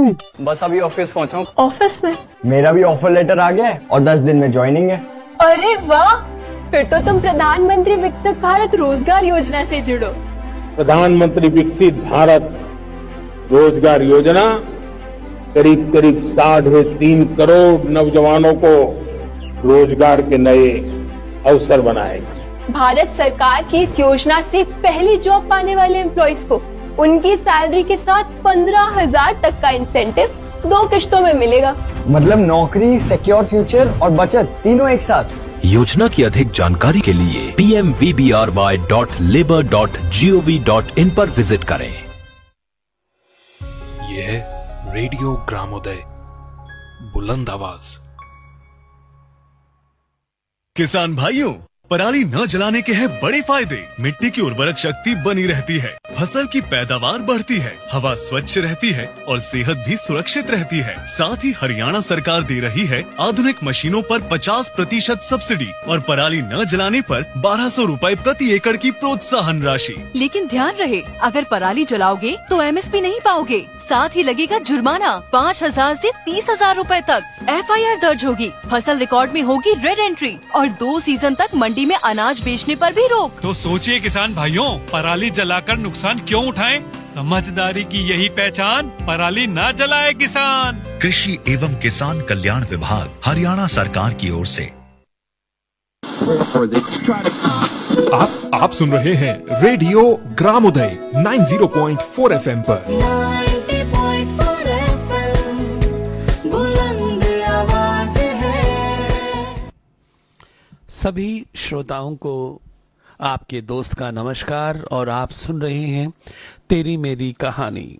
अभी? बस अभी ऑफिस पहुंचा हूँ। ऑफिस में? मेरा भी ऑफर लेटर आ गया है और 10 दिन में ज्वाइनिंग है। अरे वाह, फिर तो तुम प्रधानमंत्री विकसित भारत रोजगार योजना से जुड़ो। प्रधानमंत्री विकसित भारत रोजगार योजना करीब करीब 3.5 करोड़ नौजवानों को रोजगार के नए अवसर बनाएगी। भारत सरकार की इस योजना से पहली जॉब पाने वाले एम्प्लॉइज को उनकी सैलरी के साथ 15,000 तक का इंसेंटिव 2 किश्तों में मिलेगा। मतलब नौकरी, सिक्योर फ्यूचर और बचत तीनों एक साथ। योजना की अधिक जानकारी के लिए pmvbry.labor.gov.in पर विजिट करें। यह है रेडियो ग्रामोदय, बुलंद आवाज। किसान भाइयों, पराली न जलाने के हैं बड़े फायदे। मिट्टी की उर्वरक शक्ति बनी रहती है, फसल की पैदावार बढ़ती है, हवा स्वच्छ रहती है और सेहत भी सुरक्षित रहती है। साथ ही हरियाणा सरकार दे रही है आधुनिक मशीनों पर 50% सब्सिडी और पराली न जलाने पर 1,200 रूपए प्रति एकड़ की प्रोत्साहन राशि। लेकिन ध्यान रहे, अगर पराली जलाओगे तो MSP नहीं पाओगे, साथ ही लगेगा जुर्माना 5,000 से 30,000 रूपए तक। FIR दर्ज होगी, फसल रिकॉर्ड में होगी रेड एंट्री और 2 सीजन तक मंडी में अनाज बेचने पर भी रोक। तो सोचिए किसान भाइयों, पराली जलाकर नुकसान क्यों उठाएं? समझदारी की यही पहचान, पराली न जलाए किसान। कृषि एवं किसान कल्याण विभाग, हरियाणा सरकार की ओर से। आप सुन रहे हैं रेडियो ग्रामोदय 90.4 FM पर। सभी श्रोताओं को आपके दोस्त का नमस्कार और आप सुन रहे हैं तेरी मेरी कहानी।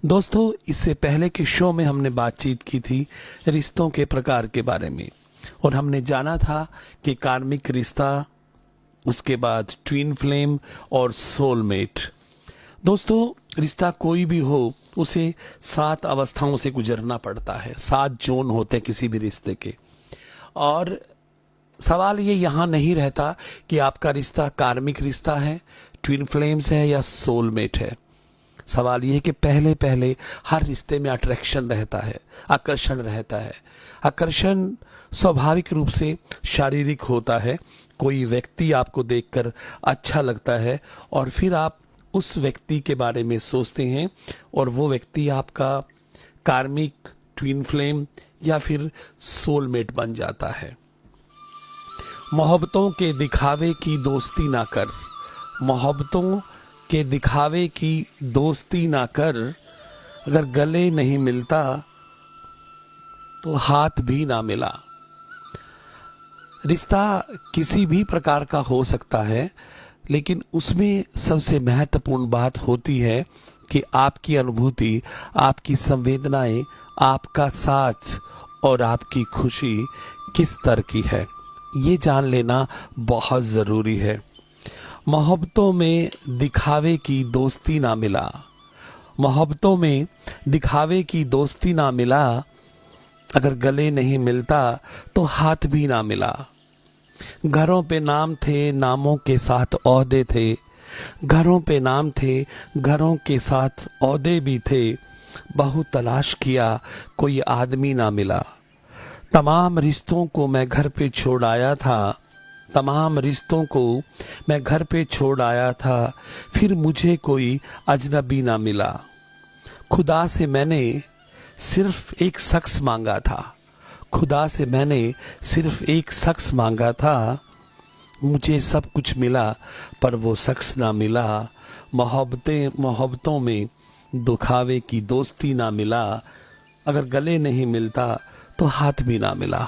दोस्तों, इससे पहले के शो में हमने बातचीत की थी रिश्तों के प्रकार के बारे में और हमने जाना था कि कार्मिक रिश्ता, उसके बाद ट्विन फ्लेम और सोलमेट। दोस्तों, रिश्ता कोई भी हो उसे 7 अवस्थाओं से गुजरना पड़ता है। 7 जोन होते हैं किसी भी रिश्ते के। और सवाल ये यहाँ नहीं रहता कि आपका रिश्ता कार्मिक रिश्ता है, ट्विन फ्लेम्स है या सोलमेट है। सवाल ये है कि पहले पहले हर रिश्ते में अट्रैक्शन रहता है, आकर्षण रहता है। आकर्षण स्वाभाविक रूप से शारीरिक होता है। कोई व्यक्ति आपको देखकर अच्छा लगता है और फिर आप उस व्यक्ति के बारे में सोचते हैं और वो व्यक्ति आपका कार्मिक, ट्विन फ्लेम या फिर सोलमेट बन जाता है। मोहब्बतों के दिखावे की दोस्ती ना कर, मोहब्बतों के दिखावे की दोस्ती ना कर, अगर गले नहीं मिलता तो हाथ भी ना मिला। रिश्ता किसी भी प्रकार का हो सकता है, लेकिन उसमें सबसे महत्वपूर्ण बात होती है कि आपकी अनुभूति, आपकी संवेदनाएं, आपका साथ और आपकी खुशी किस स्तर की है, ये जान लेना बहुत ज़रूरी है। मोहब्बतों में दिखावे की दोस्ती ना मिला, मोहब्बतों में दिखावे की दोस्ती ना मिला, अगर गले नहीं मिलता तो हाथ भी ना मिला। घरों पे नाम थे, नामों के साथ ओहदे थे, घरों पे नाम थे, घरों के साथ ओहदे भी थे, बहुत तलाश किया कोई आदमी ना मिला। तमाम रिश्तों को मैं घर पे छोड़ आया था, तमाम रिश्तों को मैं घर पे छोड़ आया था, फिर मुझे कोई अजनबी ना मिला। खुदा से मैंने सिर्फ एक शख्स मांगा था, खुदा से मैंने सिर्फ एक शख्स मांगा था, मुझे सब कुछ मिला पर वो शख्स ना मिला। मोहब्बतों में दुखावे की दोस्ती ना मिला, अगर गले नहीं मिलता तो हाथ भी ना मिला।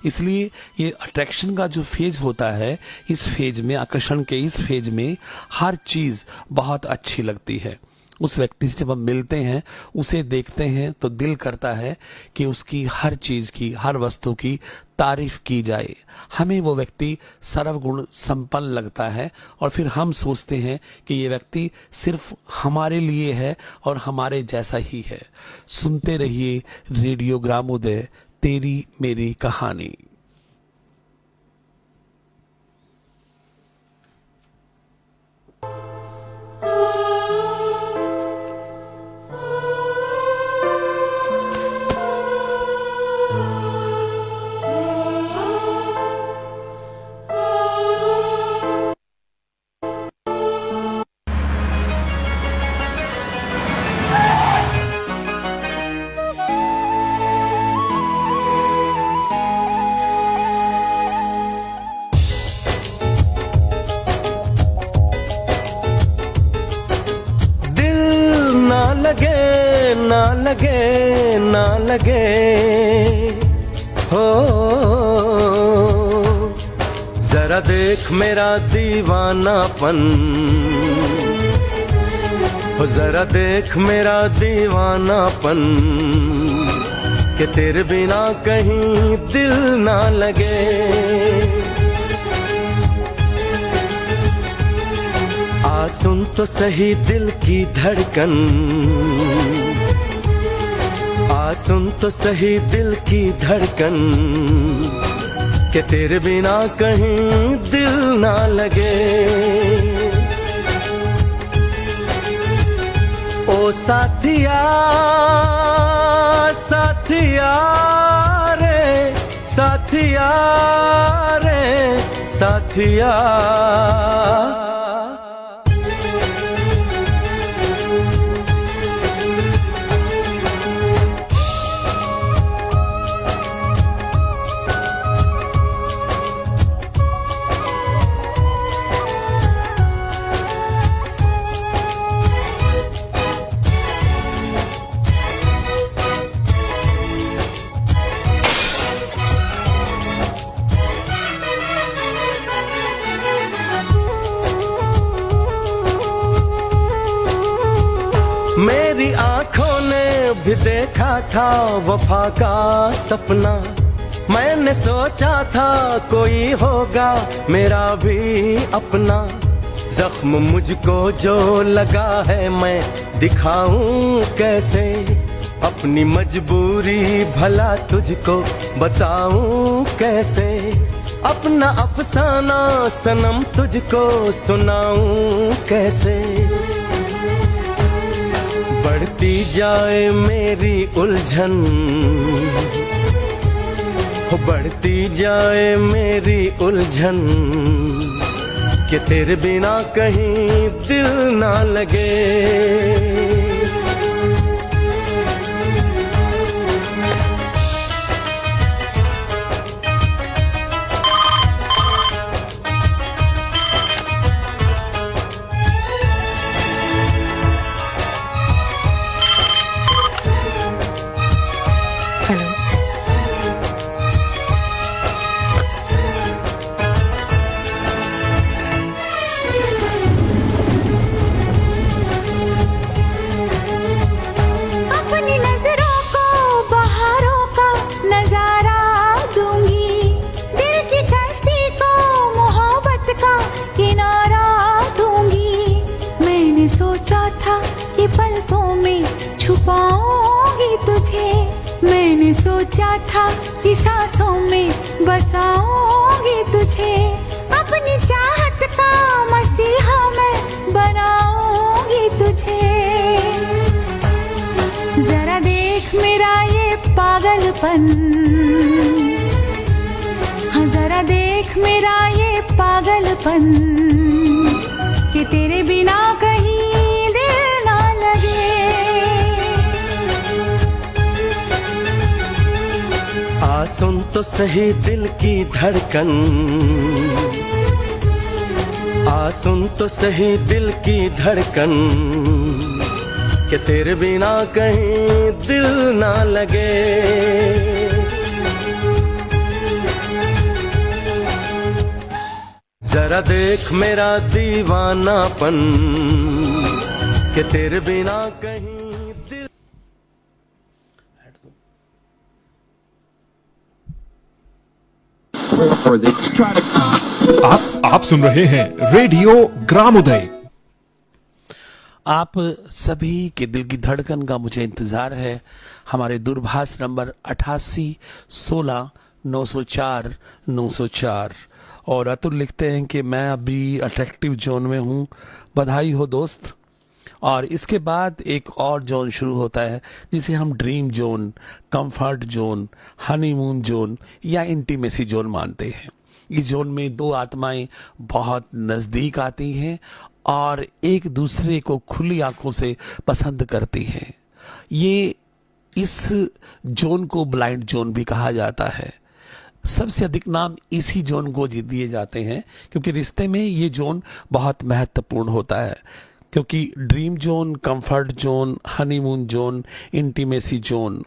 इसलिए ये अट्रैक्शन का जो फेज होता है, इस फेज में, आकर्षण के इस फेज में हर चीज़ बहुत अच्छी लगती है। उस व्यक्ति से जब हम मिलते हैं, उसे देखते हैं तो दिल करता है कि उसकी हर चीज़ की, हर वस्तु की तारीफ की जाए। हमें वो व्यक्ति सर्वगुण संपन्न लगता है और फिर हम सोचते हैं कि ये व्यक्ति सिर्फ हमारे लिए है और हमारे जैसा ही है। सुनते रहिए रेडियो ग्रामोदय, तेरी मेरी कहानी। लगे हो, जरा देख मेरा दीवानापन, हो जरा देख मेरा दीवानापन, कि तेरे बिना कहीं दिल ना लगे। आ सुन तो सही दिल की धड़कन, आ सुन तो सही दिल की धड़कन, कि तेरे बिना कहीं दिल ना लगे। ओ साथिया साथिया रे, साथिया रे साथिया। मेरी आंखों ने भी देखा था वफा का सपना, मैंने सोचा था कोई होगा मेरा भी अपना। जख्म मुझको जो लगा है मैं दिखाऊं कैसे, अपनी मजबूरी भला तुझको बताऊं कैसे, अपना अफसाना सनम तुझको सुनाऊं कैसे। बढ़ती जाए मेरी उलझन, हो बढ़ती जाए मेरी उलझन, कि तेरे बिना कहीं दिल ना लगे। छुपाऊंगी तुझे, मैंने सोचा था कि सांसों में बसाऊंगी तुझे, अपनी चाहत का मसीहा मैं बनाऊंगी तुझे। जरा देख मेरा ये पागलपन, हाँ जरा देख मेरा ये पागलपन, कि तेरे बिना कहीं सुन तो सही दिल की धड़कन, आ सुन तो सही दिल की धड़कन, कि तेरे बिना कहीं दिल ना लगे। जरा देख मेरा दीवानापन, कि तेरे बिना कहीं आप सुन रहे हैं रेडियो ग्रामोदय। आप सभी के दिल की धड़कन का मुझे इंतजार है। हमारे दूरभाष नंबर 88 16 904 904। और अतुल लिखते हैं कि मैं अभी अट्रैक्टिव जोन में हूँ, बधाई हो दोस्त। और इसके बाद एक और जोन शुरू होता है जिसे हम dream zone, comfort zone, honeymoon zone या इंटीमेसी जोन मानते हैं। इस जोन में दो आत्माएं बहुत नज़दीक आती हैं और एक दूसरे को खुली आंखों से पसंद करती हैं। ये इस जोन को ब्लाइंड जोन भी कहा जाता है। सबसे अधिक नाम इसी जोन को दिए जाते हैं क्योंकि रिश्ते में ये जोन बहुत महत्वपूर्ण होता है। क्योंकि dream zone, comfort zone, honeymoon zone, intimacy zone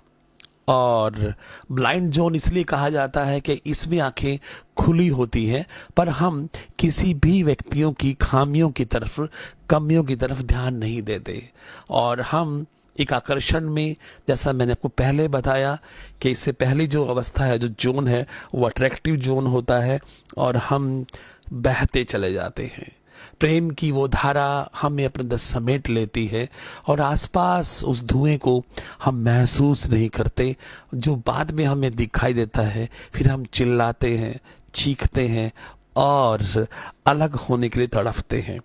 और ब्लाइंड जोन इसलिए कहा जाता है कि इसमें आंखें खुली होती हैं, पर हम किसी भी व्यक्तियों की खामियों की तरफ, कमियों की तरफ ध्यान नहीं देते और हम एक आकर्षण में, जैसा मैंने आपको पहले बताया कि इससे पहली जो अवस्था है, जो जोन है, वो अट्रैक्टिव जोन होता है और हम बहते चले जाते हैं। प्रेम की वो धारा हमें अपने अंदर समेट लेती है और आसपास उस धुएं को हम महसूस नहीं करते, जो बाद में हमें दिखाई देता है। फिर हम चिल्लाते हैं, चीखते हैं और अलग होने के लिए तड़फते हैं।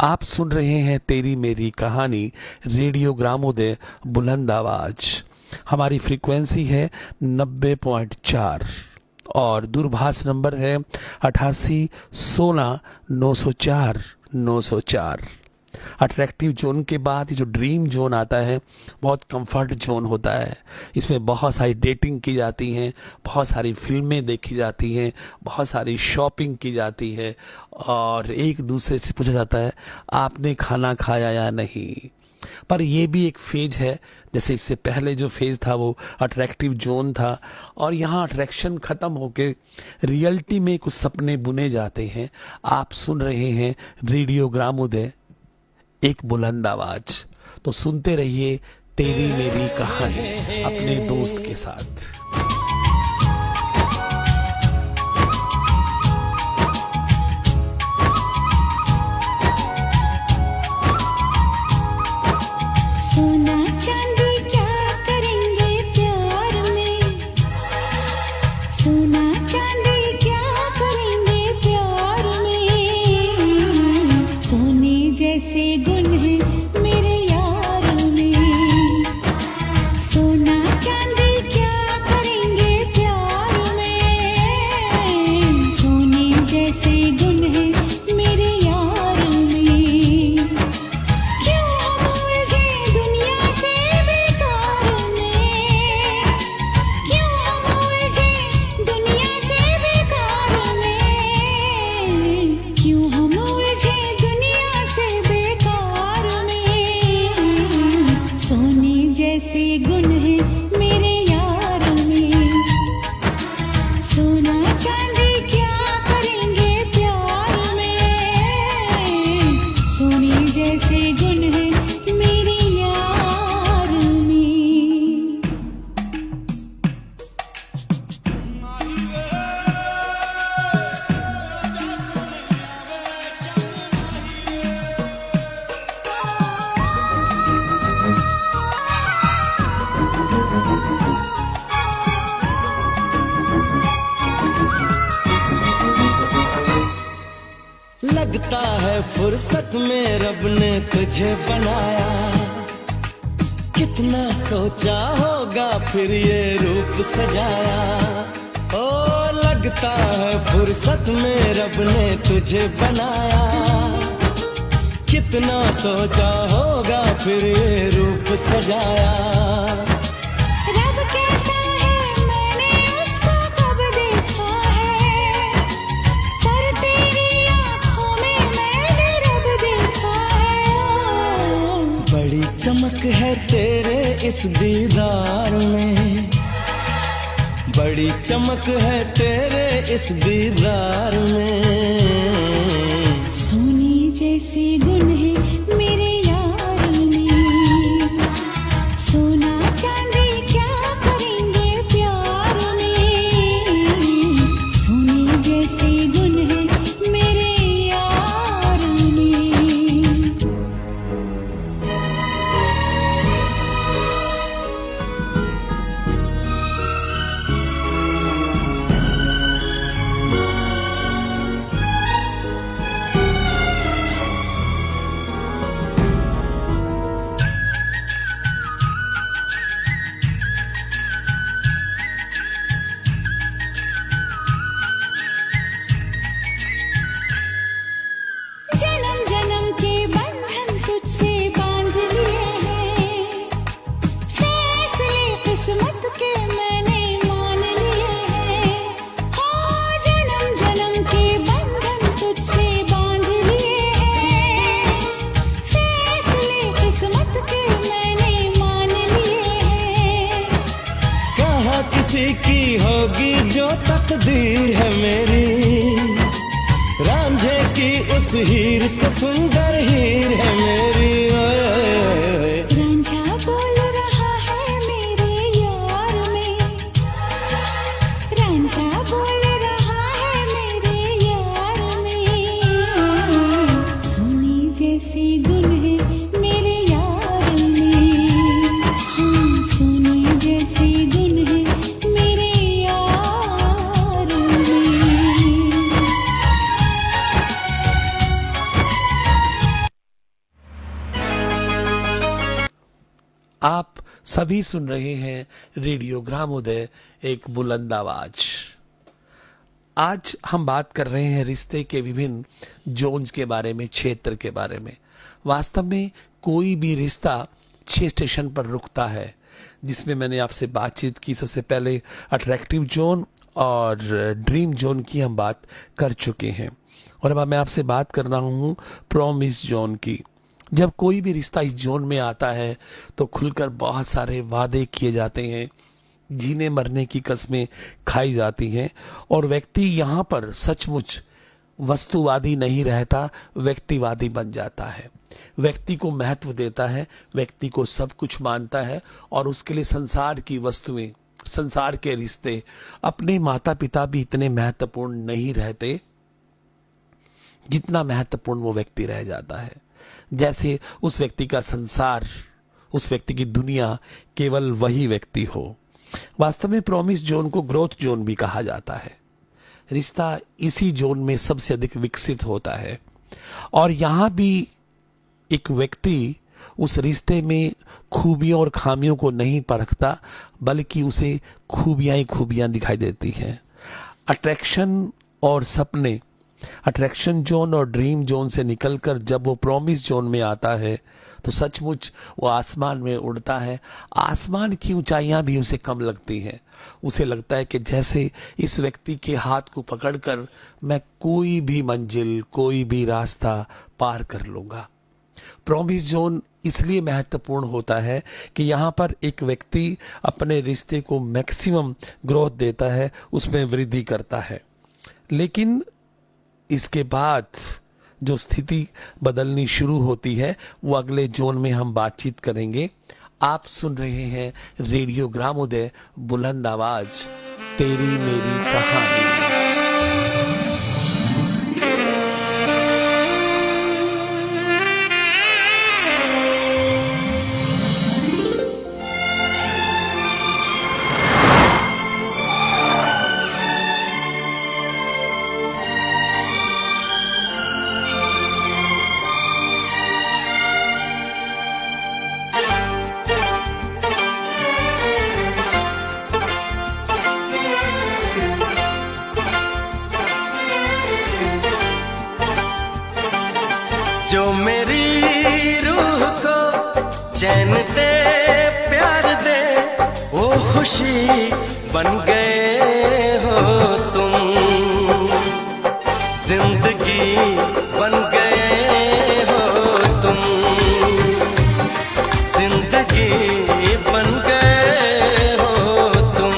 आप सुन रहे हैं तेरी मेरी कहानी, रेडियो ग्रामोदय बुलंद आवाज। हमारी फ्रीक्वेंसी है 90.4 और दूरभाष नंबर है 88 16 904 904। अट्रैक्टिव जोन के बाद ये जो ड्रीम जोन आता है, बहुत कंफर्ट जोन होता है। इसमें बहुत सारी डेटिंग की जाती हैं, बहुत सारी फिल्में देखी जाती हैं, बहुत सारी शॉपिंग की जाती है और एक दूसरे से पूछा जाता है आपने खाना खाया या नहीं। पर ये भी एक फेज है, जैसे इससे पहले जो फेज था वो अट्रैक्टिव जोन था और यहाँ अट्रैक्शन खत्म होके रियलिटी में कुछ सपने बुने जाते हैं। आप सुन रहे हैं रेडियो ग्रामोदय, एक बुलंद आवाज। तो सुनते रहिए तेरी मेरी कहानी अपने दोस्त के साथ। सोना चांदी क्या करेंगे प्यार में, सोना चांदी क्या करेंगे प्यार में, सोने जैसे गुण है मेरे यार में, सोना चांदी क्या करेंगे प्यार में, सोने जैसे गुण है मेरे यार में, क्यों हम उलझे दुनिया से बेकार में, क्यों हम उलझे दुनिया से बेकार में, क्यों हम उलझे दुनिया से बेकार में, सोने जैसे गुण है मेरे यार में, सोना चांदी क्या करेंगे प्यार में, सोने जैसे गुण है मेरे यार में। लगता है फुर्सत में रब ने तुझे बनाया, कितना सोचा होगा फिर ये रूप सजाया। ओ लगता है फुर्सत में रब ने तुझे बनाया, कितना सोचा होगा फिर ये रूप सजाया। रब कैसा है मैंने उसको कब देखा है, पर तेरी आँखों में मैंने रब देखा है। बड़ी चमक है तेरे इस दीदार में, बड़ी चमक है तेरे इस दीदार में, सोने जैसे गुण है मेरे यार में, सोना चांदी क्या करेंगे प्यार में, सोने जैसे गुण है मेरे यार में। हाँ किसी की होगी जो तकदीर है मेरी, रांझे की उस हीर से सुंदर हीर है मेरी। रांझा बोल रहा है मेरे यार में, रांझा बोल रहा है मेरे यार में। सोने जैसी गुन है मेरे यार में, हाँ सोने जैसी गुन है मेरे यार में। आप सभी सुन रहे हैं रेडियो ग्रामोदय, एक बुलंद आवाज। आज हम बात कर रहे हैं रिश्ते के विभिन्न जोन्स के बारे में, क्षेत्र के बारे में। वास्तव में कोई भी रिश्ता 6 स्टेशन पर रुकता है, जिसमें मैंने आपसे बातचीत की। सबसे पहले अट्रैक्टिव जोन और ड्रीम जोन की हम बात कर चुके हैं, और अब मैं आपसे बात कर रहा हूँ प्रॉमिस जोन की। जब कोई भी रिश्ता इस जोन में आता है तो खुलकर बहुत सारे वादे किए जाते हैं, जीने मरने की कस्में खाई जाती हैं, और व्यक्ति यहाँ पर सचमुच वस्तुवादी नहीं रहता, व्यक्तिवादी बन जाता है। व्यक्ति को महत्व देता है, व्यक्ति को सब कुछ मानता है, और उसके लिए संसार की वस्तुएं, संसार के रिश्ते, अपने माता पिता भी इतने महत्वपूर्ण नहीं रहते जितना महत्वपूर्ण वो व्यक्ति रह जाता है। जैसे उस व्यक्ति का संसार, उस व्यक्ति की दुनिया केवल वही व्यक्ति हो। वास्तव में प्रॉमिस जोन को ग्रोथ जोन भी कहा जाता है। रिश्ता इसी जोन में सबसे अधिक विकसित होता है, और यहां भी एक व्यक्ति उस रिश्ते में खूबियों और खामियों को नहीं परखता, बल्कि उसे खूबियां ही खूबियां दिखाई देती हैं। अट्रैक्शन और सपने, अट्रैक्शन जोन और ड्रीम जोन से निकलकर जब वो प्रॉमिस जोन में आता है तो सचमुच वो आसमान में उड़ता है। आसमान की ऊंचाइयां भी उसे कम लगती हैं। उसे लगता है कि जैसे इस व्यक्ति के हाथ को पकड़कर मैं कोई भी मंजिल, कोई भी रास्ता पार कर लूंगा। प्रॉमिस जोन इसलिए महत्वपूर्ण होता है कि यहाँ पर एक व्यक्ति अपने रिश्ते को मैक्सिमम ग्रोथ देता है, उसमें वृद्धि करता है। लेकिन इसके बाद जो स्थिति बदलनी शुरू होती है वो अगले जोन में हम बातचीत करेंगे। आप सुन रहे हैं रेडियो ग्रामोदय, बुलंद आवाज, तेरी मेरी कहानी। जो मेरी रूह को चैन दे, प्यार दे, वो खुशी बन गए हो तुम। जिंदगी बन गए हो तुम, जिंदगी बन गए हो तुम।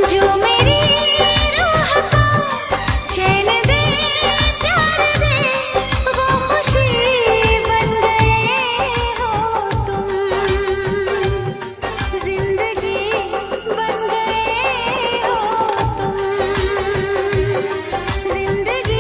जो मेरी रूह को चैन दे, प्यार दे, वो खुशी बन गए हो तुम। जिंदगी बन गए हो तुम, जिंदगी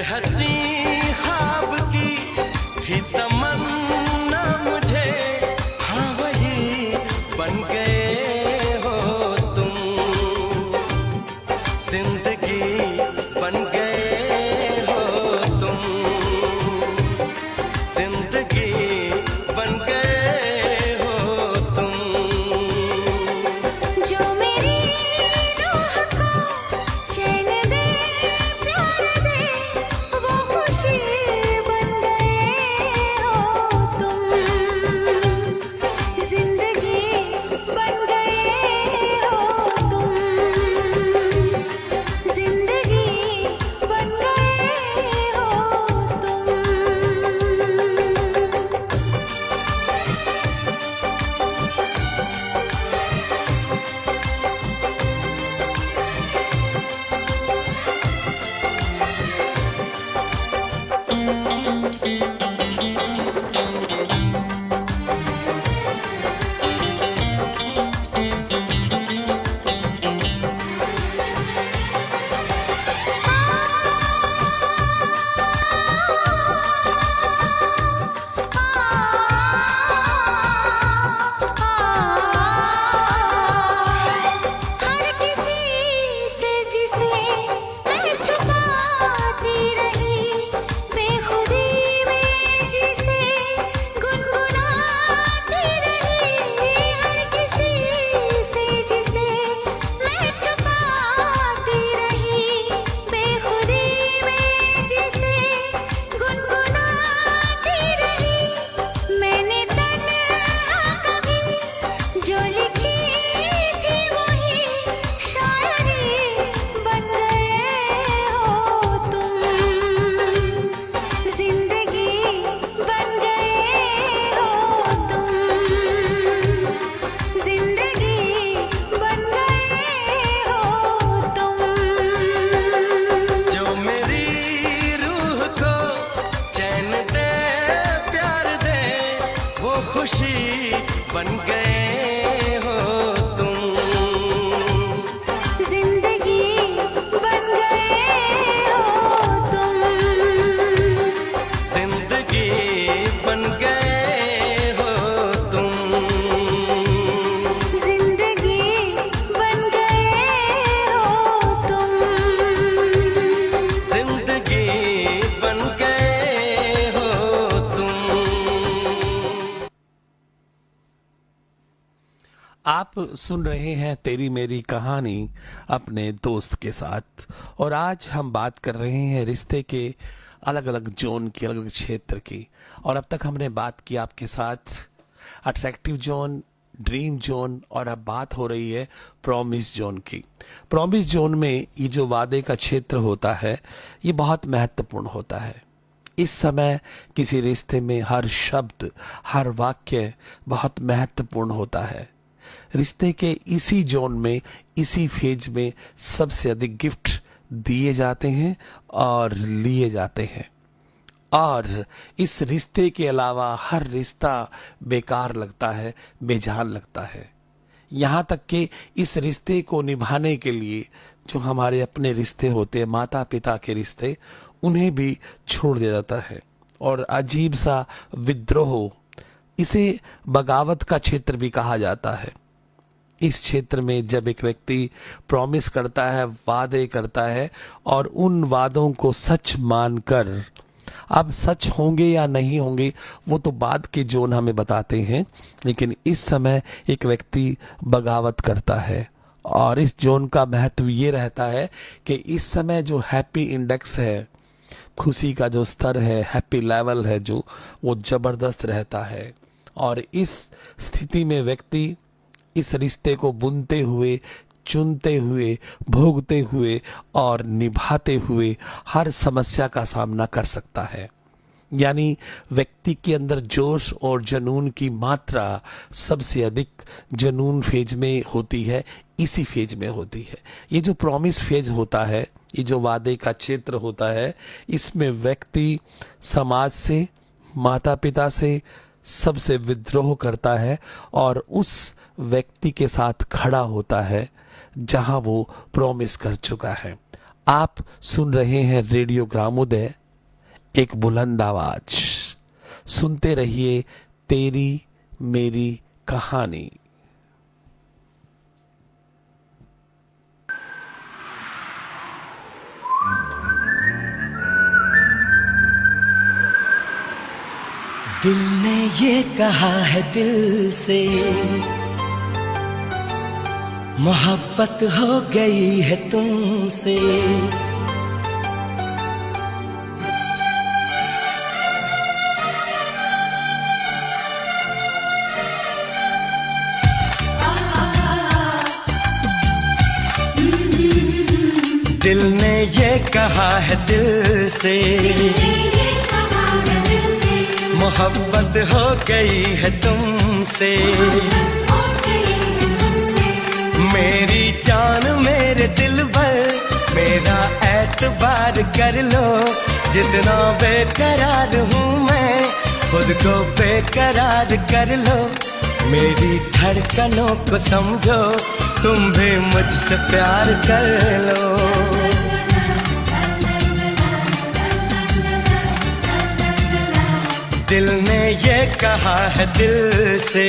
हंसी ख्वाब की थी तमन्ना मुझे, हाँ वही बन गए हो तुम, जिंदगी बन गए हो तुम, जिंदगी बन गए हो तुम। जो मेरी रूह को चैन दे प्यार दे, वो खुशी बन गए हो तुम, जिंदगी बन गए हो तुम, जिंदगी बन गए हो तुम। हर किसी से जिसे मैं छुपाती रही, बेखुदी में जिसे गुनगुनाती रही, हर किसी से जिसे मैं छुपाती रही, बेखुदी में जिसे गुनगुनाती रही, मैंने तन्हा कभी जो लिखी थी वही शायरी बन गए हो तुम, जिंदगी बन गए हो तुम, जिंदगी बन गए हो तुम। जो मेरी रूह को चैन दे प्यार दे, वो खुशी बन गए हो तुम, जिंदगी बन गए हो तुम, जिंदगी बन गए हो तुम, जिंदगी बन गए हो तुम। जिंदगी बन गए हो तुम। आप सुन रहे हैं तेरी मेरी कहानी अपने दोस्त के साथ, और आज हम बात कर रहे हैं रिश्ते के अलग अलग जोन की, अलग अलग क्षेत्र की। और अब तक हमने बात की आपके साथ अट्रैक्टिव जोन, ड्रीम जोन, और अब बात हो रही है प्रॉमिस जोन की। प्रॉमिस जोन में ये जो वादे का क्षेत्र होता है, ये बहुत महत्वपूर्ण होता है। इस समय किसी रिश्ते में हर शब्द, हर वाक्य बहुत महत्वपूर्ण होता है। रिश्ते के इसी जोन में, इसी फेज में सबसे अधिक गिफ्ट दिए जाते हैं और लिए जाते हैं, और इस रिश्ते के अलावा हर रिश्ता बेकार लगता है, बेजान लगता है। यहाँ तक कि इस रिश्ते को निभाने के लिए जो हमारे अपने रिश्ते होते हैं, माता पिता के रिश्ते, उन्हें भी छोड़ दिया जाता है। और अजीब सा विद्रोह, इसे बगावत का क्षेत्र भी कहा जाता है। इस क्षेत्र में जब एक व्यक्ति प्रॉमिस करता है, वादे करता है, और उन वादों को सच मानकर, अब सच होंगे या नहीं होंगे वो तो बाद के जोन हमें बताते हैं, लेकिन इस समय एक व्यक्ति बगावत करता है। और इस जोन का महत्व ये रहता है कि इस समय जो हैप्पी इंडेक्स है, खुशी का जो स्तर है, हैप्पी लेवल है जो, वो जबरदस्त रहता है। और इस स्थिति में व्यक्ति इस रिश्ते को बुनते हुए, चुनते हुए, भोगते हुए और निभाते हुए हर समस्या का सामना कर सकता है। यानी व्यक्ति के अंदर जोश और जुनून की मात्रा सबसे अधिक जुनून फेज में होती है, इसी फेज में होती है। ये जो प्रॉमिस फेज होता है, ये जो वादे का क्षेत्र होता है, इसमें व्यक्ति समाज से, माता पिता से, सबसे विद्रोह करता है और उस व्यक्ति के साथ खड़ा होता है जहां वो प्रॉमिस कर चुका है। आप सुन रहे हैं रेडियो ग्रामोदय, एक बुलंद आवाज। सुनते रहिए तेरी मेरी कहानी। दिल ने ये कहा है दिल से, मोहब्बत हो गई है तुमसे। दिल ने ये कहा है दिल से, मोहब्बत हो गई है तुमसे। मेरी जान मेरे दिल भर, मेरा एतबार कर लो। जितना बेकरार हूँ मैं, खुद को बेकरार कर लो। मेरी धड़कनों को समझो, तुम भी मुझसे प्यार कर लो। दिल ने ये कहा है दिल से,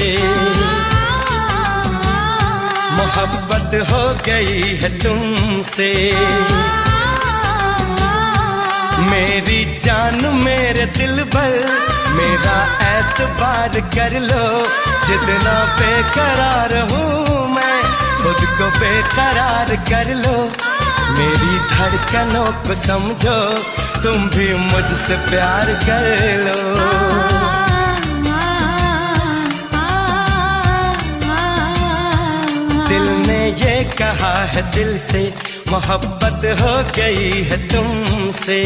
मोहब्बत हो गई है तुमसे। मेरी जान मेरे दिल भर, मेरा एतबार कर लो। जितना बेकरार हूँ मैं, खुद को बेकरार कर लो। मेरी धड़कनों को समझो, तुम भी मुझसे प्यार कर लो। दिल ने ये कहा है दिल से, मोहब्बत हो गई है तुमसे।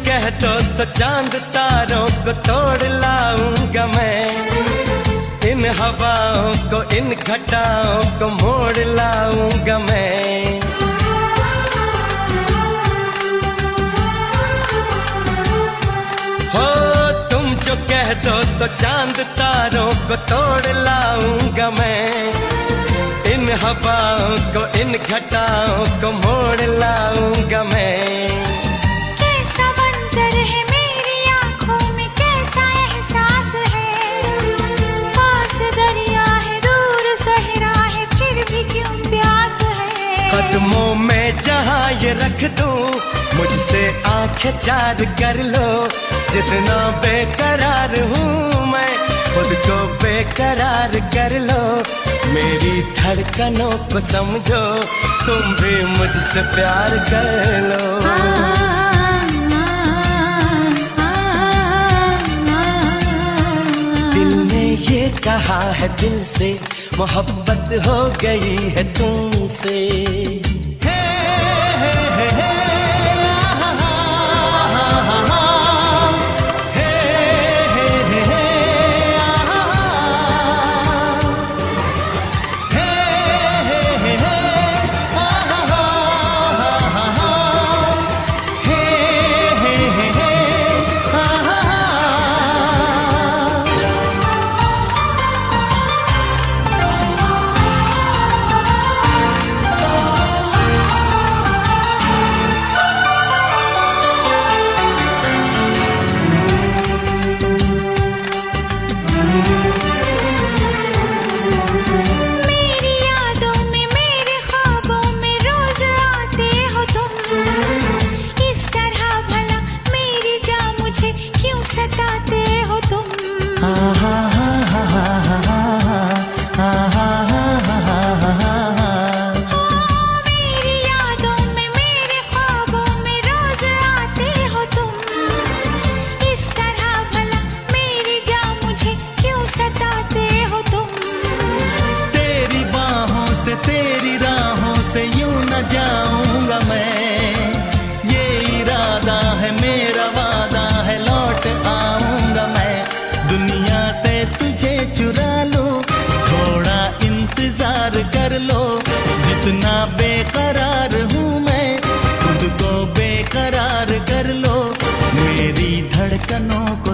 कह दो तो चांद तारों को तोड़ लाऊंगा मैं। इन हवाओं को, इन घटाओं को मोड़ लाऊंगा मैं। हो तुम जो कह दो तो चांद तारों को तोड़ लाऊंगा मैं। इन हवाओं को, इन घटाओं को मोड़ लाऊंगा मैं। कदमों में जहाँ ये रख दूं, मुझसे आंखें चार कर लो। जितना बेकरार हूँ मैं, खुद को बेकरार कर लो। मेरी धड़कनों को समझो, तुम भी मुझसे प्यार कर लो। दिल ने ये कहा है दिल से, मोहब्बत हो गई है तुमसे।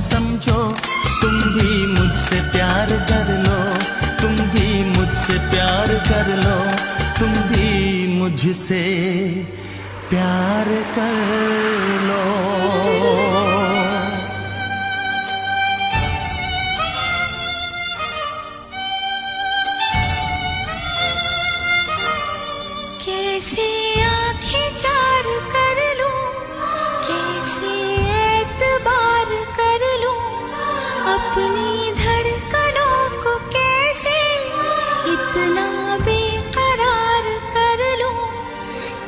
समझो, तुम भी मुझसे प्यार कर लो, तुम भी मुझसे प्यार कर लो, तुम भी मुझसे प्यार कर लो। कैसे आंखें चार कर लूं, कैसे एतबार कर लूं, अपनी धड़कनों को कैसे इतना बेकरार कर लूं,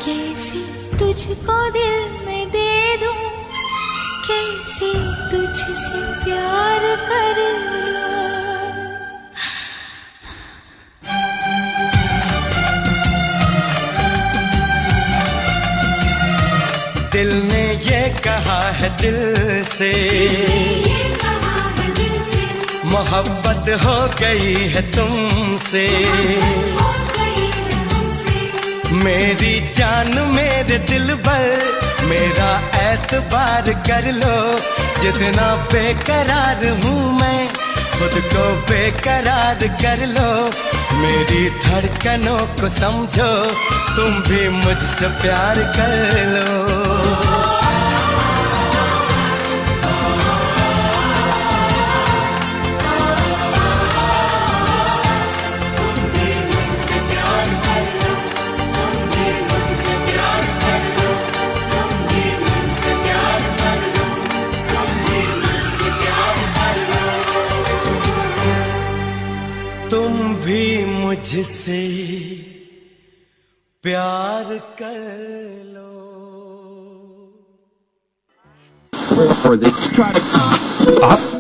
कैसे तुझको दिल में दे दूं, कैसे तुझसे प्यार कर लूं। दिल ने ये कहा है दिल से, मोहब्बत हो गई है तुमसे, मेरी जान मेरे दिल पर मेरा एतबार कर लो, जितना बेकरार हूँ मैं खुद को बेकरार कर लो, मेरी धड़कनों को समझो, तुम भी मुझसे प्यार कर लो। तुम भी मुझसे प्यार कर लो।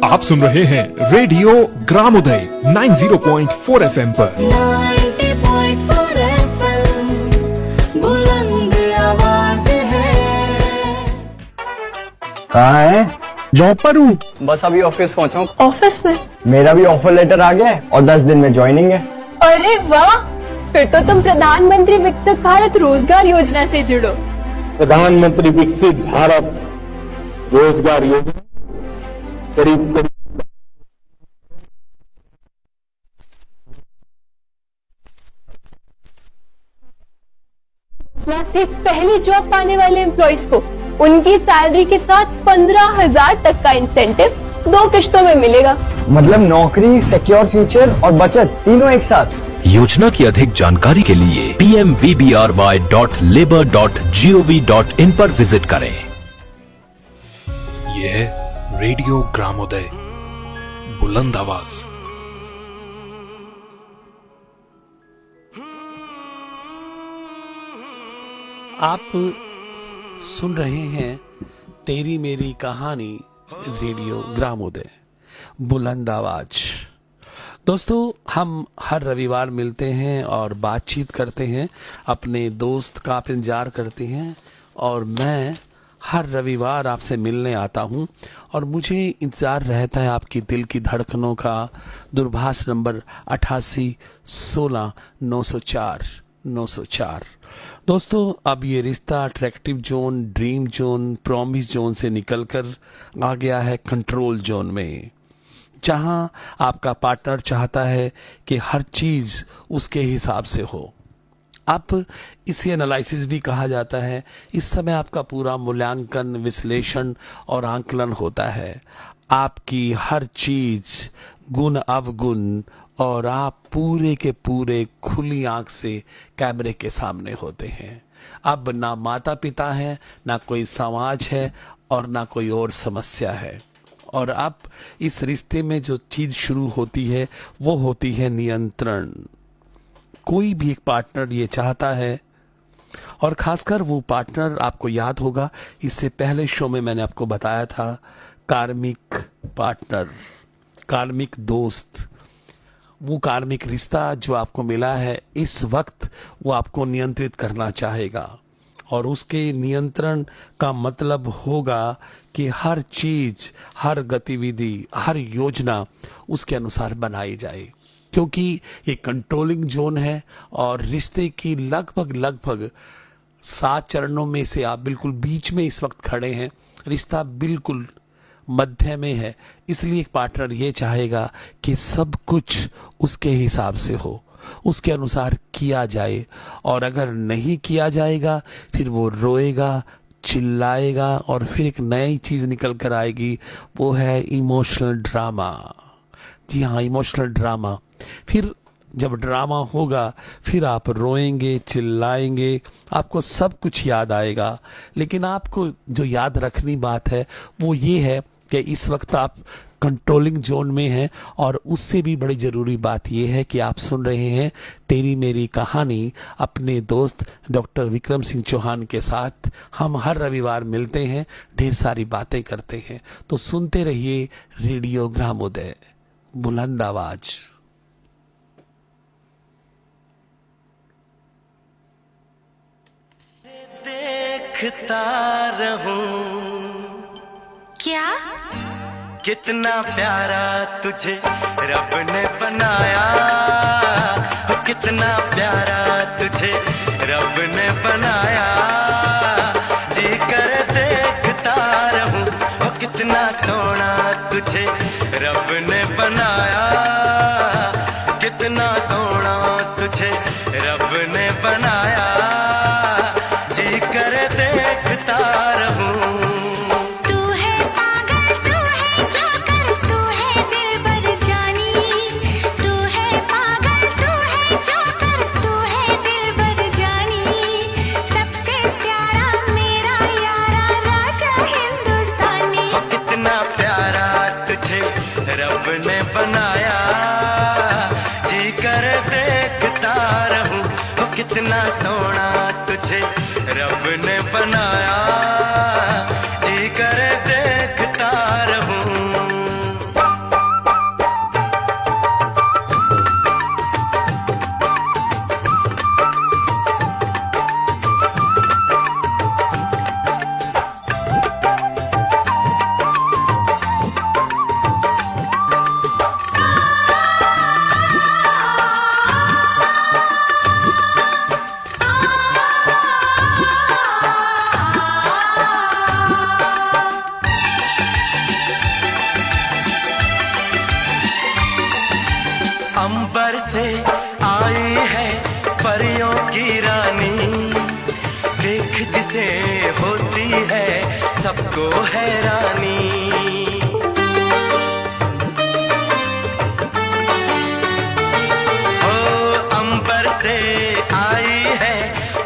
आप सुन रहे हैं रेडियो ग्रामोदय 90.4 FM पर। 90.4 FM बुलंद आवाज है। कहाँ है? जॉब पर हूँ, बस अभी ऑफिस पहुँचा हूँ। ऑफिस में? मेरा भी ऑफर लेटर आ गया है और 10 दिन में ज्वाइनिंग है। अरे वाह, फिर तो तुम प्रधानमंत्री विकसित भारत रोजगार योजना से जुड़ो। प्रधानमंत्री विकसित भारत रोजगार योजना करीब से पहली जॉब पाने वाले एम्प्लॉइज को उनकी सैलरी के साथ 15,000 तक का इंसेंटिव 2 किश्तों में मिलेगा। मतलब नौकरी, सिक्योर फ्यूचर और बचत तीनों एक साथ। योजना की अधिक जानकारी के लिए pmvbry.labor.gov.in पर विजिट करें। यह है रेडियो ग्रामोदय, बुलंद आवाज। आप सुन रहे हैं तेरी मेरी कहानी, रेडियो ग्रामोदय, बुलंद आवाज। दोस्तों, हम हर रविवार मिलते हैं और बातचीत करते हैं, अपने दोस्त का आप इंतजार करते हैं और मैं हर रविवार आपसे मिलने आता हूं और मुझे इंतजार रहता है आपकी दिल की धड़कनों का। दूरभाष नंबर 8816-904-904। दोस्तों, अब ये रिश्ता attractive zone, dream zone, promise zone से निकलकर आ गया है कंट्रोल जोन में, जहां आपका पार्टनर चाहता है कि हर चीज उसके हिसाब से हो। अब इसे एनालिसिस भी कहा जाता है। इस समय आपका पूरा मूल्यांकन, विश्लेषण और आंकलन होता है। आपकी हर चीज गुण अवगुण और आप पूरे के पूरे खुली आंख से कैमरे के सामने होते हैं। अब ना माता पिता है, ना कोई समाज है और ना कोई और समस्या है। और अब इस रिश्ते में जो चीज शुरू होती है वो होती है नियंत्रण। कोई भी एक पार्टनर ये चाहता है, और खासकर वो पार्टनर, आपको याद होगा इससे पहले शो में मैंने आपको बताया था, कार्मिक पार्टनर, कार्मिक दोस्त। वो कार्मिक रिश्ता जो आपको मिला है इस वक्त, वो आपको नियंत्रित करना चाहेगा और उसके नियंत्रण का मतलब होगा कि हर चीज, हर गतिविधि, हर योजना उसके अनुसार बनाई जाए, क्योंकि ये कंट्रोलिंग जोन है और रिश्ते की लगभग 7 चरणों में से आप बिल्कुल बीच में इस वक्त खड़े हैं। रिश्ता बिल्कुल मध्य में है, इसलिए एक पार्टनर ये चाहेगा कि सब कुछ उसके हिसाब से हो, उसके अनुसार किया जाए, और अगर नहीं किया जाएगा फिर वो रोएगा, चिल्लाएगा, और फिर एक नई चीज निकल कर आएगी, वो है इमोशनल ड्रामा। जी हाँ, इमोशनल ड्रामा। फिर जब ड्रामा होगा फिर आप रोएंगे, चिल्लाएंगे, आपको सब कुछ याद आएगा, लेकिन आपको जो याद रखनी बात है वो ये है कि इस वक्त आप कंट्रोलिंग जोन में हैं, और उससे भी बड़ी ज़रूरी बात यह है कि आप सुन रहे हैं तेरी मेरी कहानी अपने दोस्त डॉक्टर विक्रम सिंह चौहान के साथ। हम हर रविवार मिलते हैं, ढेर सारी बातें करते हैं, तो सुनते रहिए रेडियो ग्रामोदय, बुलंद आवाज। देखता रहूं क्या? कितना प्यारा तुझे रब ने बनाया, कितना प्यारा तुझे रब ने बनाया, जी कर देखता रहूं, कितना सोना तुझे रब ने बनाया, कितना सोना तुझे रब ने बनाया, जी कर देखता रहूं। रब ने बनाया, जी कर देखता रहूं, कितना सोना तुझे रब ने बनाया, जी कर देखता रहूं। अंबर से आई है परियों की रानी, देख जिसे होती है सबको हैरानी। ओ अंबर से आई है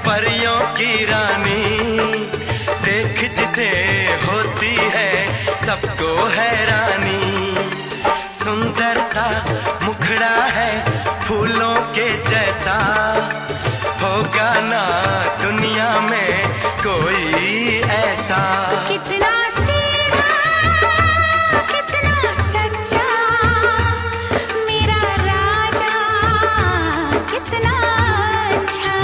परियों की रानी, देख जिसे होती है सबको हैरानी। सुंदर सा मुखड़ा है फूलों के जैसा, होगा ना दुनिया में कोई ऐसा। कितना सीधा, कितना सच्चा, मेरा राजा कितना अच्छा।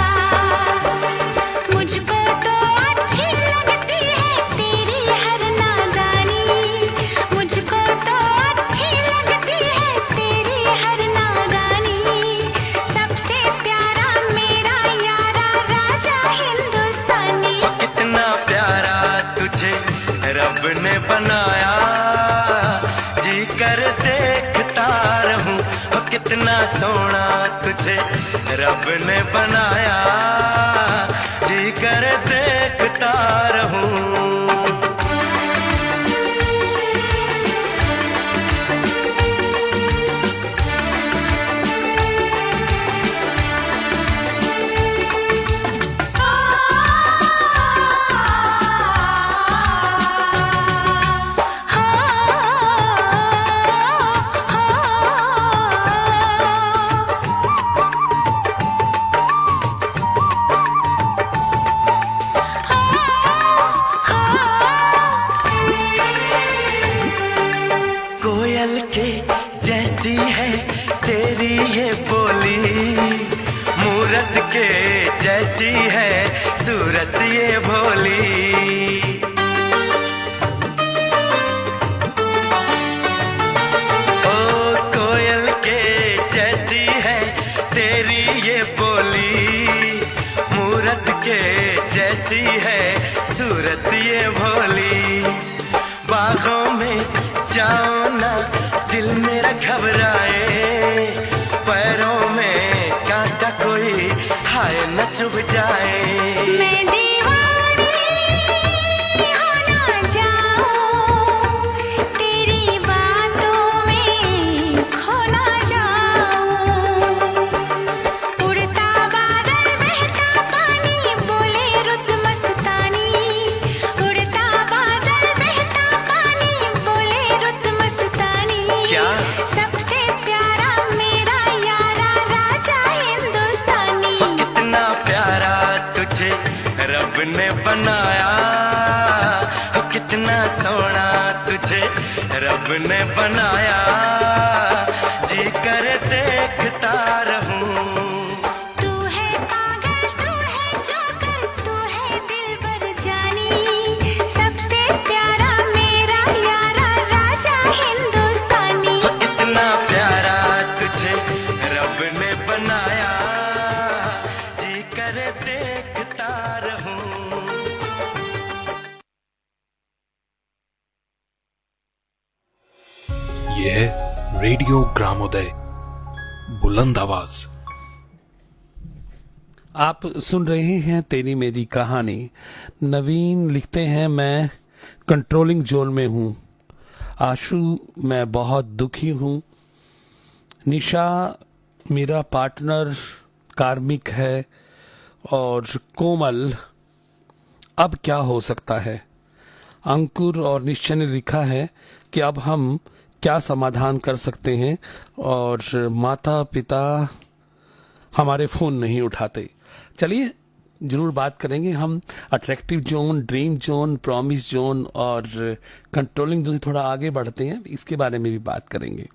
मुझको तो अच्छी लगती है तेरी हर नादानी, मुझको तो अच्छी लगती है तेरी हर नादानी। सबसे प्यारा मेरा यारा राजा हिंदुस्तानी। कितना प्यारा तुझे रब ने बनाया, जी कर देखता रहूं, कितना सोना तुझे रब ने बनाया, जी कर देखता रहूं। कोयल के जैसी है तेरी ये बोली, मूरत के जैसी है सूरत ये भोली। ओ कोयल के जैसी है तेरी ये बोली, मूरत के जैसी है सूरत ये भोली। बागों में घबराए, पैरों में कांटा कोई हाय न चुभ जाए। मैं दीवानी हो ना जाऊं, तेरी बातों में खो ना जाऊं। उड़ता बादल बहता पानी बोले रुत मस्तानी, उड़ता बादल बहता पानी बोले रुत मस्तानी। क्या? सबसे प्यारा मेरा यारा राजा हिंदुस्तानी। कितना प्यारा तुझे रब ने बनाया, कितना सोना तुझे रब ने बनाया, जी कर देखता रहूं। तू है पागल तू है जोकर तू है दिलबर जानी, सबसे प्यारा मेरा यारा राजा हिंदुस्तानी। कितना प्यारा तुझे रब ने बनाया, जी कर देखता रहूं। ये है रेडियो ग्रामोदय, बुलंद आवाज। आप सुन रहे हैं तेरी मेरी कहानी। नवीन लिखते हैं, मैं कंट्रोलिंग जोन में हूँ। आशु, मैं बहुत दुखी हूँ। निशा, मेरा पार्टनर कार्मिक है। और कोमल, अब क्या हो सकता है। अंकुर और निश्चय ने लिखा है कि अब हम क्या समाधान कर सकते हैं, और माता पिता हमारे फोन नहीं उठाते। चलिए जरूर बात करेंगे हम attractive zone, dream zone, promise zone और कंट्रोलिंग जोन। थोड़ा आगे बढ़ते हैं, इसके बारे में भी बात करेंगे।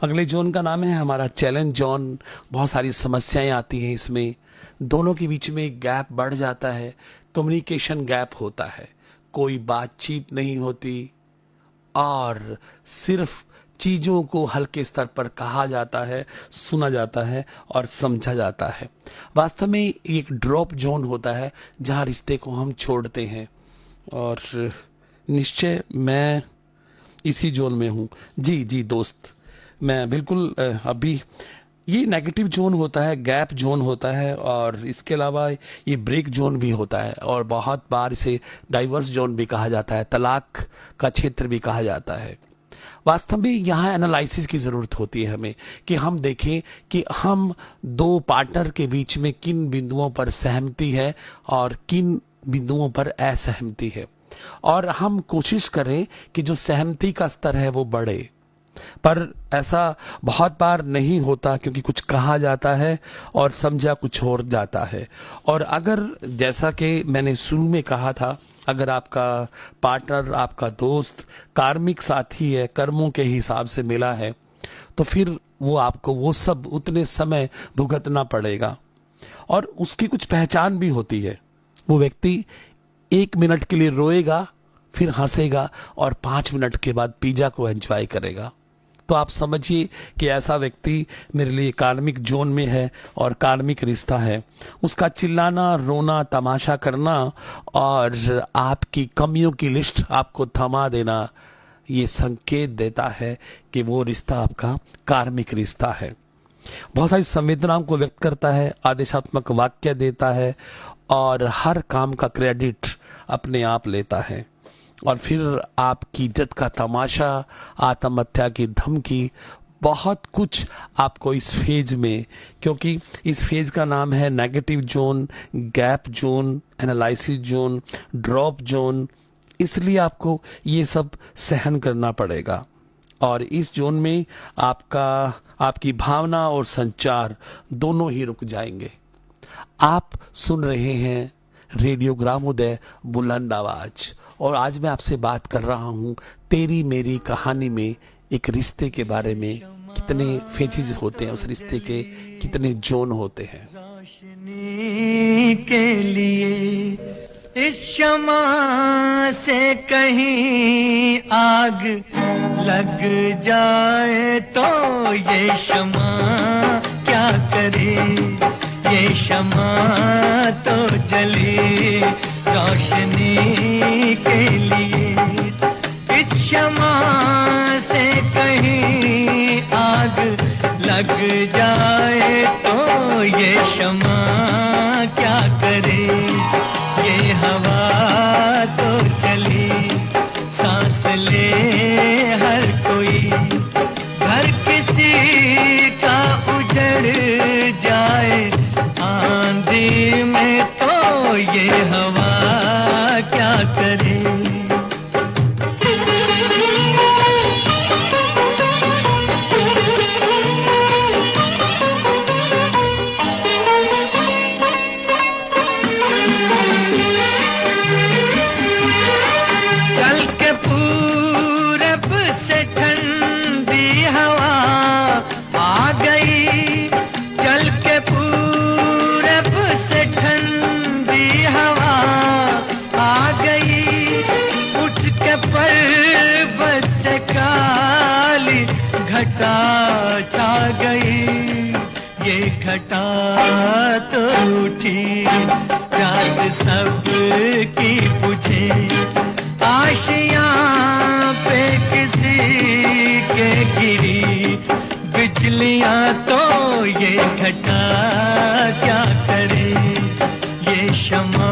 अगले जोन का नाम है हमारा चैलेंज जोन। बहुत सारी समस्याएं आती हैं इसमें, दोनों के बीच में गैप बढ़ जाता है, कम्युनिकेशन गैप होता है, कोई बातचीत नहीं होती और सिर्फ चीजों को हल्के स्तर पर कहा जाता है, सुना जाता है और समझा जाता है। वास्तव में एक ड्रॉप जोन होता है जहां रिश्ते को हम छोड़ते हैं। और निश्चय मैं इसी जोन में हूं। जी जी दोस्त, मैं बिल्कुल अभी ये नेगेटिव जोन होता है, गैप जोन होता है, और इसके अलावा ये ब्रेक जोन भी होता है, और बहुत बार इसे डाइवर्स जोन भी कहा जाता है, तलाक का क्षेत्र भी कहा जाता है। वास्तव में यहाँ एनालिसिस की जरूरत होती है हमें, कि हम देखें कि हम दो पार्टनर के बीच में किन बिंदुओं पर सहमति है और किन बिंदुओं पर असहमति है, और हम कोशिश करें कि जो सहमति का स्तर है वो बढ़े। पर ऐसा बहुत बार नहीं होता, क्योंकि कुछ कहा जाता है और समझा कुछ और जाता है। और अगर, जैसा कि मैंने शुरू में कहा था, अगर आपका पार्टनर, आपका दोस्त कार्मिक साथी है, कर्मों के हिसाब से मिला है, तो फिर वो आपको वो सब उतने समय भुगतना पड़ेगा। और उसकी कुछ पहचान भी होती है। वो व्यक्ति 1 मिनट के लिए रोएगा, फिर हंसेगा और 5 मिनट के बाद पिज्जा को एंजॉय करेगा। तो आप समझिए कि ऐसा व्यक्ति मेरे लिए कार्मिक जोन में है और कार्मिक रिश्ता है। उसका चिल्लाना, रोना, तमाशा करना और आपकी कमियों की लिस्ट आपको थमा देना, ये संकेत देता है कि वो रिश्ता आपका कार्मिक रिश्ता है। बहुत सारी संवेदनाओं को व्यक्त करता है, आदेशात्मक वाक्य देता है और हर काम का क्रेडिट अपने आप लेता है। और फिर आपकी इज्जत का तमाशा, आत्महत्या की धमकी, बहुत कुछ आपको इस फेज में, क्योंकि इस फेज का नाम है negative zone, gap zone, analysis zone, drop zone, इसलिए आपको ये सब सहन करना पड़ेगा। और इस जोन में आपकी भावना और संचार दोनों ही रुक जाएंगे। आप सुन रहे हैं रेडियो ग्रामोदय, बुलंद आवाज, और आज मैं आपसे बात कर रहा हूं तेरी मेरी कहानी में एक रिश्ते के बारे में। कितने फेजेस होते हैं उस रिश्ते के, कितने जोन होते हैं। रोशनी के लिए इस शमा से कहीं आग लग जाए तो ये शमा क्या करे, ये शमा तो जले रोशनी के लिए। इस शमा से कहीं लग जाए तो ये शमा क्या करे, ये हवा तो चली सांस ले हर कोई, घर किसी का उजड़ जाए आंधी में तो ये हवा क्या करे। चल के पूरब से ठंडी हवा आ गई, चल के पूरब से ठंडी हवा आ गई, उठ के पर्वत से काली घटा छा गई, ये घटा तो उठी प्यास सब की बुझे, आशियां पे किसी के गिरी बिजलियां तो ये घटा क्या करे, ये शमा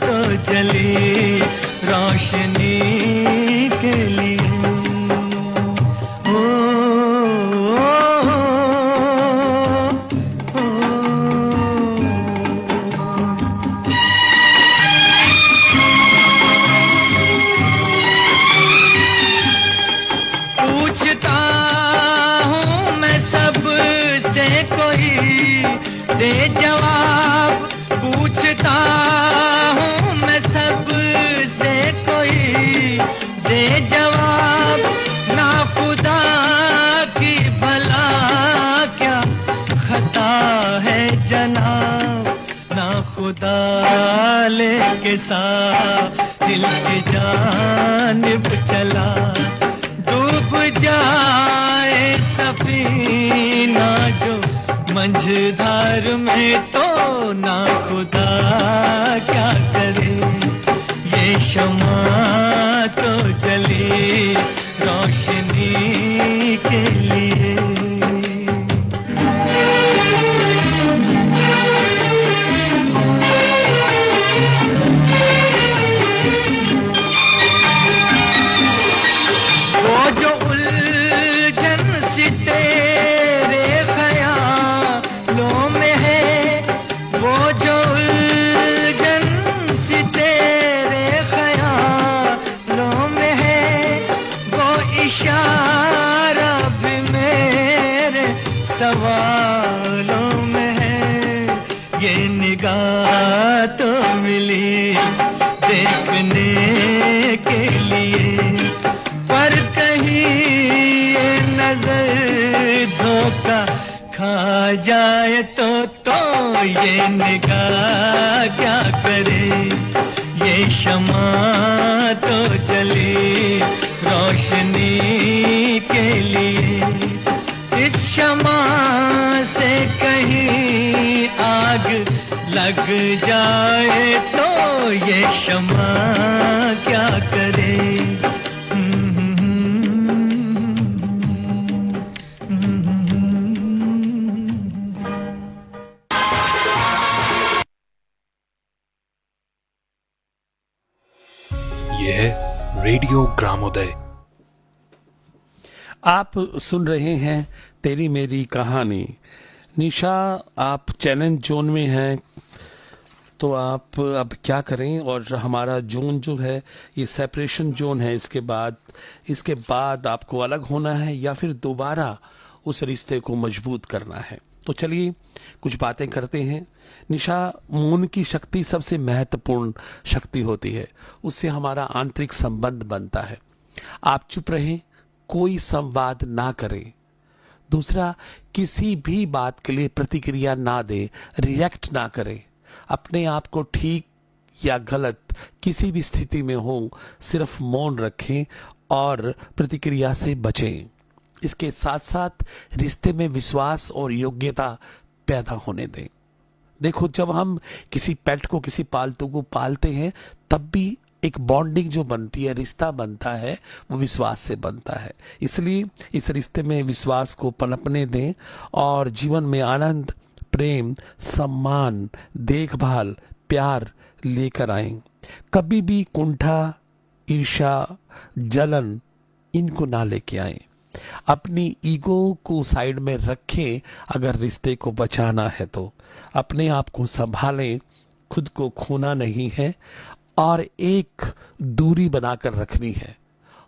तो जली रोशनी के लिए। पूछता हूँ मैं सब से कोई दे जवाब, पूछता हूँ मैं सब से कोई दे जवाब, ना खुदा की भला क्या खता है जनाब, ना खुदा लेके साहिल की जानिब चला, डूब जाए सफीना जो मंझधार में तो ना खुदा क्या करे, ये शमा तो जली रोशनी के लिए। वो जो उलझन सी तेरे ख्यालों में है, वो जो उलझन सी तेरे ख्यालों में है, वो इशारा भी मेरे सवालों में है, ये निगाह तो मिली देखने के लिए, पर कहीं ये नजर धोखा खा जाए तो ये निगाह क्या करे, ये शमा तो जली रोशनी के लिए, इस शमा से कहीं आग लग जाए तो ये शमा क्या करे। ये है रेडियो ग्रामोदय। आप सुन रहे हैं तेरी मेरी कहानी। निशा, आप चैलेंज जोन में हैं, तो आप अब क्या करें? और हमारा जोन जो है ये सेपरेशन जोन है। इसके बाद आपको अलग होना है या फिर दोबारा उस रिश्ते को मजबूत करना है। तो चलिए कुछ बातें करते हैं। निशा, मौन की शक्ति सबसे महत्वपूर्ण शक्ति होती है, उससे हमारा आंतरिक संबंध बनता है। आप चुप रहें, कोई संवाद ना करें। दूसरा, किसी भी बात के लिए प्रतिक्रिया ना दें, रिएक्ट ना करें। अपने आप को ठीक या गलत किसी भी स्थिति में हो, सिर्फ मौन रखें और प्रतिक्रिया से बचें। इसके साथ साथ रिश्ते में विश्वास और योग्यता पैदा होने दें। देखो, जब हम किसी पेट को, किसी पालतू को पालते हैं, तब भी एक बॉन्डिंग जो बनती है, रिश्ता बनता है, वो विश्वास से बनता है। इसलिए इस रिश्ते में विश्वास को पनपने दें और जीवन में आनंद, प्रेम, सम्मान, देखभाल, प्यार लेकर आएं। कभी भी कुंठा, ईर्ष्या, जलन इनको ना लेके आएं। अपनी ईगो को साइड में रखें। अगर रिश्ते को बचाना है तो अपने आप को संभालें, खुद को खोना नहीं है और एक दूरी बनाकर रखनी है।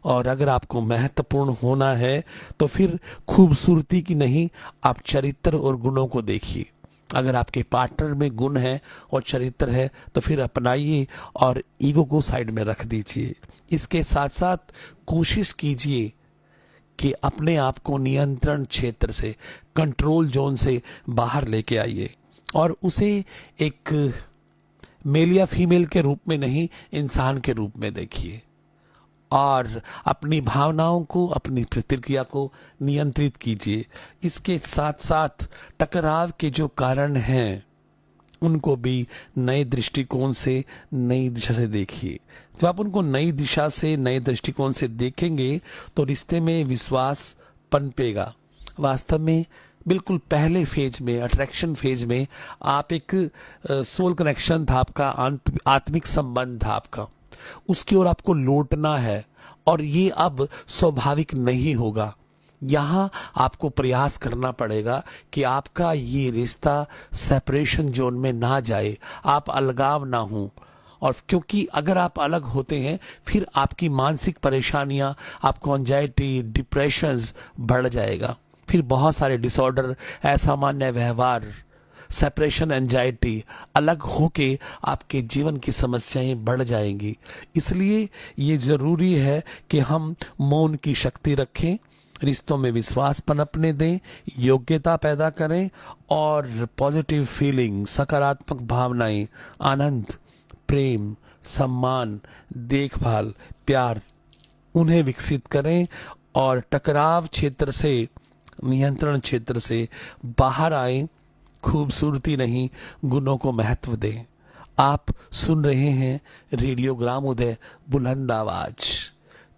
और अगर आपको महत्वपूर्ण होना है तो फिर खूबसूरती की नहीं, आप चरित्र और गुणों को देखिए। अगर आपके पार्टनर में गुण है और चरित्र है तो फिर अपनाइए और ईगो को साइड में रख दीजिए। इसके साथ साथ कोशिश कीजिए कि अपने आप को नियंत्रण क्षेत्र से, कंट्रोल जोन से बाहर लेके आइए और उसे एक मेल या फीमेल के रूप में नहीं, इंसान के रूप में देखिए और अपनी भावनाओं को, अपनी प्रतिक्रिया को नियंत्रित कीजिए। इसके साथ साथ टकराव के जो कारण हैं उनको भी नए दृष्टिकोण से, नई दिशा से देखिए। जब आप उनको नई दिशा से, नए दृष्टिकोण से देखेंगे तो रिश्ते में विश्वास पनपेगा। वास्तव में बिल्कुल पहले फेज में, अट्रैक्शन फेज में, आप एक सोल कनेक्शन था, आपका आत्मिक संबंध था आपका, उसकी ओर आपको लौटना है और ये अब स्वाभाविक नहीं होगा। यहाँ आपको प्रयास करना पड़ेगा कि आपका ये रिश्ता सेपरेशन जोन में ना जाए, आप अलगाव ना हो। और क्योंकि अगर आप अलग होते हैं फिर आपकी मानसिक परेशानियां, आपको एंजाइटी, डिप्रेशंस बढ़ जाएगा। फिर बहुत सारे डिसऑर्डर, असामान्य व्यवहार, सेपरेशन एंजाइटी, अलग होके आपके जीवन की समस्याएं बढ़ जाएंगी। इसलिए ये जरूरी है कि हम मौन की शक्ति रखें, रिश्तों में विश्वास पनपने दें, योग्यता पैदा करें और पॉजिटिव फीलिंग, सकारात्मक भावनाएं, आनंद, प्रेम, सम्मान, देखभाल, प्यार, उन्हें विकसित करें और टकराव क्षेत्र से, नियंत्रण क्षेत्र से बाहर आए। खूबसूरती नहीं, गुणों को महत्व दें। आप सुन रहे हैं रेडियो ग्रामोदय, बुलंद आवाज।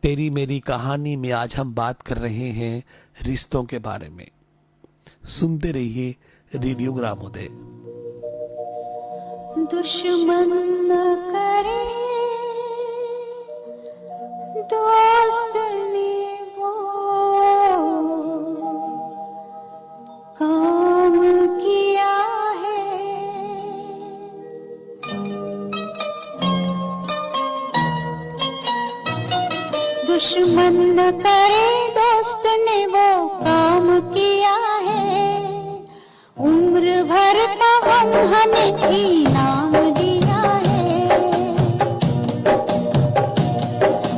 तेरी मेरी कहानी में आज हम बात कर रहे हैं रिश्तों के बारे में। सुनते रहिए रेडियो ग्रामोदय। दुश्मन न करे दोस्त ने वो काम किया है, दुश्मन न करे दोस्त ने वो काम किया है, उम्र भर का गम हमें इनाम दिया है।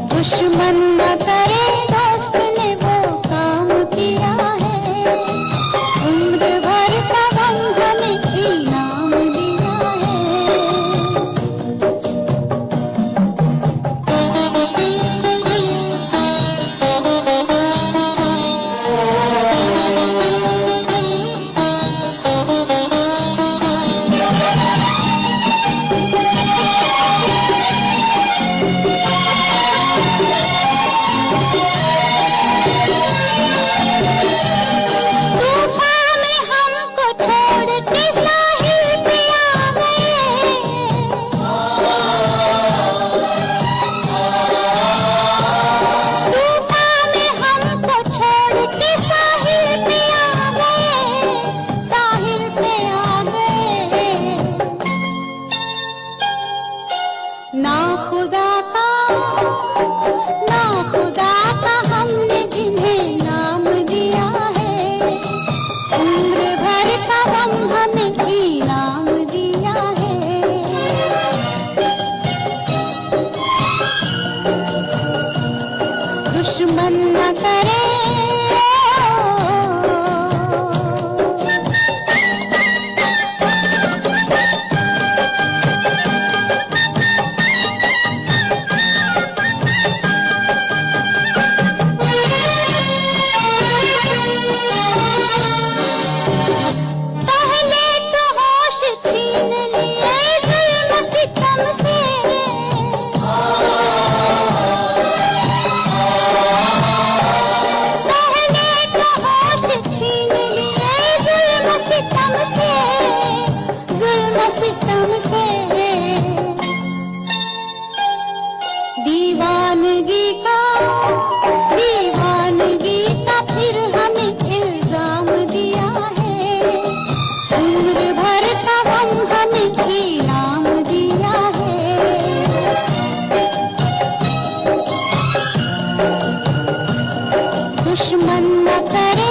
दुश्मन न करे दोस्त ने वो काम किया है, उम्र भर का गम हमें इनाम दिया दुश्मन न करे। पहले तो होश छीन लिए जुल्म सितम से, दुश्मन न करे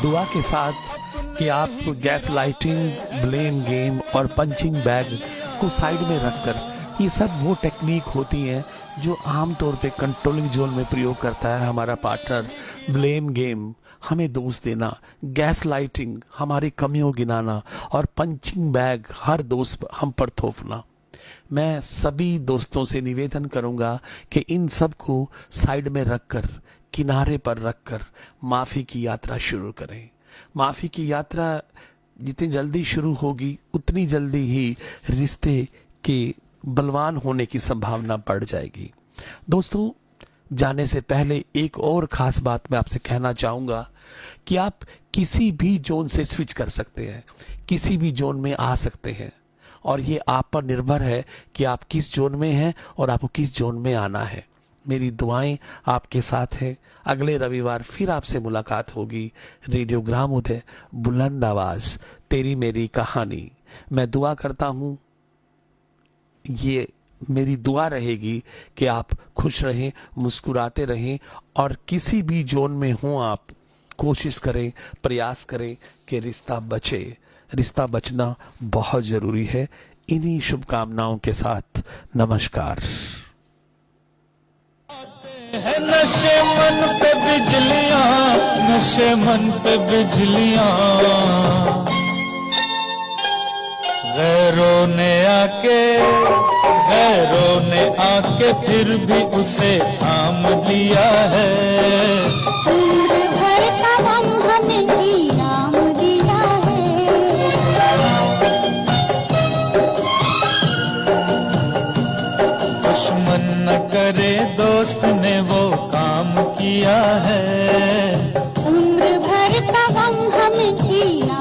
दुआ के साथ कि आप गैस लाइटिंग, ब्लेम गेम और पंचिंग बैग को साइड में रखकर, ये सब वो टेक्निक होती हैं जो आमतौर पे कंट्रोलिंग जोन में प्रयोग करता है हमारा पार्टनर। ब्लेम गेम हमें दोष देना, गैस लाइटिंग हमारी कमियों गिनाना और पंचिंग बैग हर दोष हम पर थोपना। मैं सभी दोस्तों से निवेदन करूंगा कि इन सब को साइड में रखकर, किनारे पर रखकर माफी की यात्रा शुरू करें। माफी की यात्रा जितनी जल्दी शुरू होगी उतनी जल्दी ही रिश्ते के बलवान होने की संभावना बढ़ जाएगी। दोस्तों, जाने से पहले एक और खास बात मैं आपसे कहना चाहूंगा कि आप किसी भी जोन से स्विच कर सकते हैं, किसी भी जोन में आ सकते हैं, और ये आप पर निर्भर है कि आप किस जोन में हैं और आपको किस जोन में आना है। मेरी दुआएं आपके साथ हैं। अगले रविवार फिर आपसे मुलाकात होगी। रेडियो ग्रामोदय, बुलंद आवाज, तेरी मेरी कहानी। मैं दुआ करता हूं, ये मेरी दुआ रहेगी कि आप खुश रहें, मुस्कुराते रहें, और किसी भी जोन में हों आप कोशिश करें, प्रयास करें कि रिश्ता बचे। रिश्ता बचना बहुत जरूरी है। इन्हीं शुभकामनाओं के साथ नमस्कार। है नशे मन पे बिजलियां, नशे मन पे बिजलियां, गैरों ने आके फिर भी उसे थाम लिया है। उम्र भर का गम हमें इनाम दिया है। दुश्मन न करे दोस्त ने वो काम किया है। उम्र भर का गम हमें इनाम